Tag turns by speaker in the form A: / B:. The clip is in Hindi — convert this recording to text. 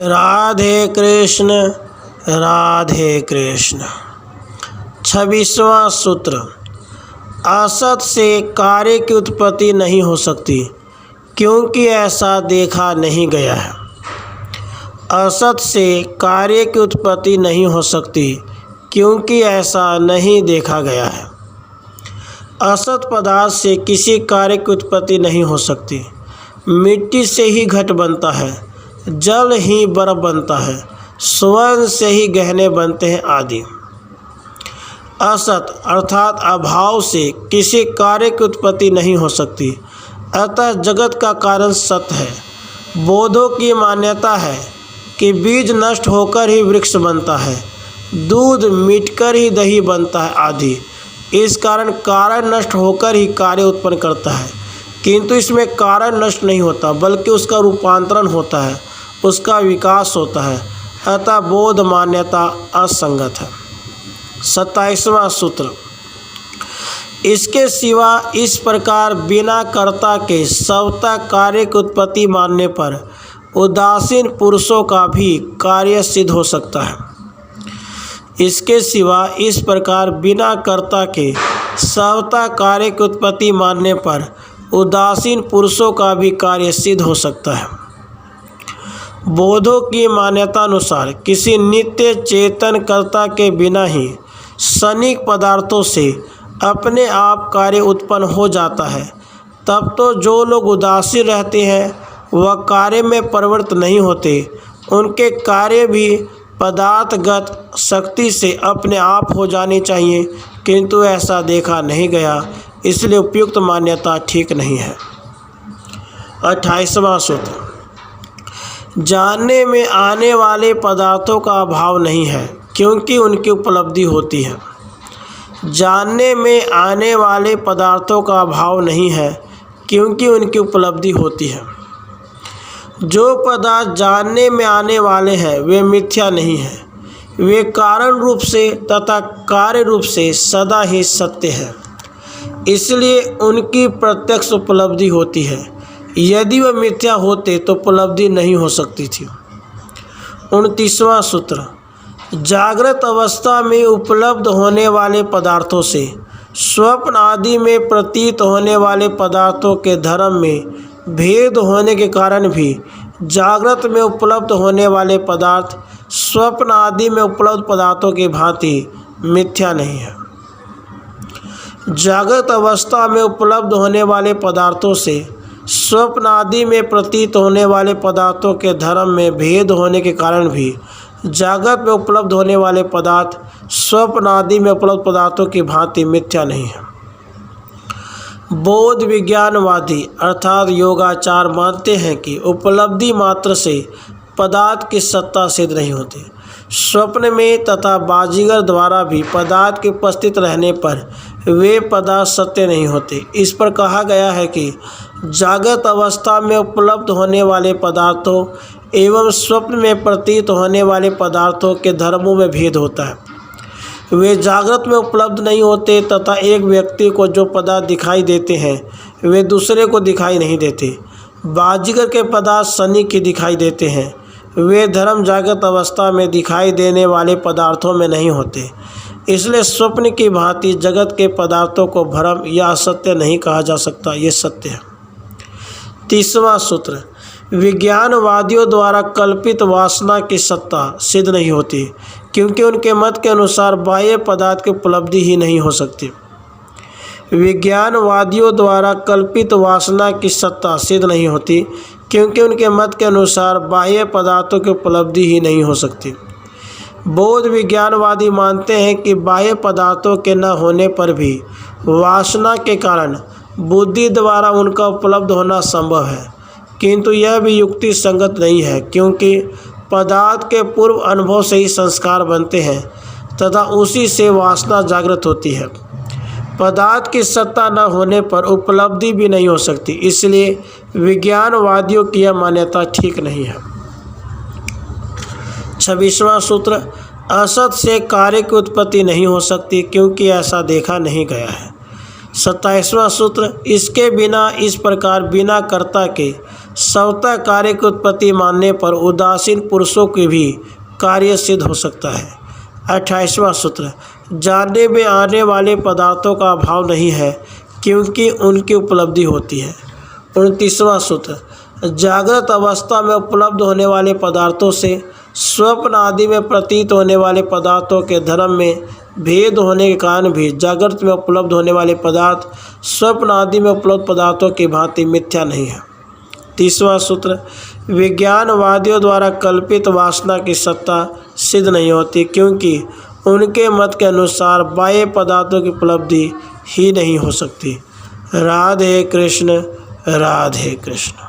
A: राधे कृष्ण राधे कृष्ण। 26वां सूत्र। असत से कार्य की उत्पत्ति नहीं हो सकती क्योंकि ऐसा देखा नहीं गया है। असत से कार्य की उत्पत्ति नहीं हो सकती क्योंकि ऐसा नहीं देखा गया है। असत पदार्थ से किसी कार्य की उत्पत्ति नहीं हो सकती। मिट्टी से ही घट बनता है, जल ही बर्फ बनता है, स्वर्ण से ही गहने बनते हैं आदि। असत अर्थात अभाव से किसी कार्य की उत्पत्ति नहीं हो सकती, अतः जगत का कारण सत है। बौद्धों की मान्यता है कि बीज नष्ट होकर ही वृक्ष बनता है, दूध मिटकर ही दही बनता है आदि। इस कारण नष्ट होकर ही कार्य उत्पन्न करता है, किंतु इसमें कारण नष्ट नहीं होता बल्कि उसका रूपांतरण होता है, उसका विकास होता है। अतः बौद्ध मान्यता असंगत है। 27वां सूत्र। इसके सिवा इस प्रकार बिना कर्ता के स्वतः कार्य की उत्पत्ति मानने पर उदासीन पुरुषों का भी कार्य सिद्ध हो सकता है। इसके सिवा इस प्रकार बिना कर्ता के स्वतः कार्य की उत्पत्ति मानने पर उदासीन पुरुषों का भी कार्य सिद्ध हो सकता है। बौद्धों की मान्यता अनुसार किसी नित्य चेतन कर्ता के बिना ही क्षणिक पदार्थों से अपने आप कार्य उत्पन्न हो जाता है। तब तो जो लोग उदासीन रहते हैं वह कार्य में प्रवृत्त नहीं होते, उनके कार्य भी पदार्थगत शक्ति से अपने आप हो जाने चाहिए, किंतु ऐसा देखा नहीं गया, इसलिए उपयुक्त मान्यता ठीक नहीं है। 28वां सूत्र। जानने में आने वाले पदार्थों का अभाव नहीं है क्योंकि उनकी उपलब्धि होती है। जानने में आने वाले पदार्थों का अभाव नहीं है क्योंकि उनकी उपलब्धि होती है। जो पदार्थ जानने में आने वाले हैं वे मिथ्या नहीं हैं, वे कारण रूप से तथा कार्य रूप से सदा ही सत्य है, इसलिए उनकी प्रत्यक्ष उपलब्धि होती है। यदि वह मिथ्या होते तो उपलब्धि नहीं हो सकती थी। 29वां सूत्र। जागृत अवस्था में उपलब्ध होने वाले पदार्थों से स्वप्न आदि में प्रतीत होने वाले पदार्थों के धर्म में भेद होने के कारण भी जागृत में उपलब्ध होने वाले पदार्थ स्वप्न आदि में उपलब्ध पदार्थों की भांति मिथ्या नहीं है। जागृत अवस्था में उपलब्ध होने वाले पदार्थों से स्वप्न आदि में प्रतीत होने वाले पदार्थों के धर्म में भेद होने के कारण भी जागृत में उपलब्ध होने वाले पदार्थ स्वप्न आदि में उपलब्ध पदार्थों की भांति मिथ्या नहीं है। बौद्ध विज्ञानवादी अर्थात योगाचार मानते हैं कि उपलब्धि मात्र से पदार्थ की सत्ता सिद्ध नहीं होती। स्वप्न में तथा बाजीगर द्वारा भी पदार्थ के उपस्थित रहने पर वे पदार्थ सत्य नहीं होते। इस पर कहा गया है कि जागृत अवस्था में उपलब्ध होने वाले पदार्थों एवं स्वप्न में प्रतीत होने वाले पदार्थों के धर्मों में भेद होता है। वे जागृत में उपलब्ध नहीं होते तथा एक व्यक्ति को जो पदार्थ दिखाई देते हैं वे दूसरे को दिखाई नहीं देते। बाजीगर के पदार्थ शनि के दिखाई देते हैं, वे धर्म जागृत अवस्था में दिखाई देने वाले पदार्थों में नहीं होते। इसलिए स्वप्न की भांति जगत के पदार्थों को भ्रम या असत्य नहीं कहा जा सकता, ये सत्य है। 30वां सूत्र। विज्ञानवादियों द्वारा कल्पित वासना की सत्ता सिद्ध नहीं होती क्योंकि उनके मत के अनुसार बाह्य पदार्थ की उपलब्धि ही नहीं हो सकती। विज्ञानवादियों द्वारा कल्पित वासना की सत्ता सिद्ध नहीं होती क्योंकि उनके मत के अनुसार बाह्य पदार्थों की उपलब्धि ही नहीं हो सकती। बौद्ध विज्ञानवादी मानते हैं कि बाह्य पदार्थों के न होने पर भी वासना के कारण बुद्धि द्वारा उनका उपलब्ध होना संभव है, किंतु यह भी युक्ति संगत नहीं है क्योंकि पदार्थ के पूर्व अनुभव से ही संस्कार बनते हैं तथा उसी से वासना जागृत होती है। पदार्थ की सत्ता न होने पर उपलब्धि भी नहीं हो सकती, इसलिए विज्ञानवादियों की यह मान्यता ठीक नहीं है। 26वां सूत्र। असत से कार्य की उत्पत्ति नहीं हो सकती क्योंकि ऐसा देखा नहीं गया है। 27वां सूत्र। इसके बिना इस प्रकार बिना कर्ता के स्वतः कार्य की उत्पत्ति मानने पर उदासीन पुरुषों की भी कार्य सिद्ध हो सकता है। 28वां सूत्र, जानने में आने वाले पदार्थों का अभाव नहीं है क्योंकि उनकी उपलब्धि होती है। 29वां सूत्र, जागृत अवस्था में उपलब्ध होने वाले पदार्थों से स्वप्न आदि में प्रतीत होने वाले पदार्थों के धर्म में भेद होने के कारण भी जागृत में उपलब्ध होने वाले पदार्थ स्वप्न आदि में उपलब्ध पदार्थों की भांति मिथ्या नहीं है। 30वां सूत्र, विज्ञानवादियों द्वारा कल्पित वासना की सत्ता सिद्ध नहीं होती क्योंकि उनके मत के अनुसार बाह्य पदार्थों की उपलब्धि ही नहीं हो सकती। राधे कृष्ण, राधे कृष्ण।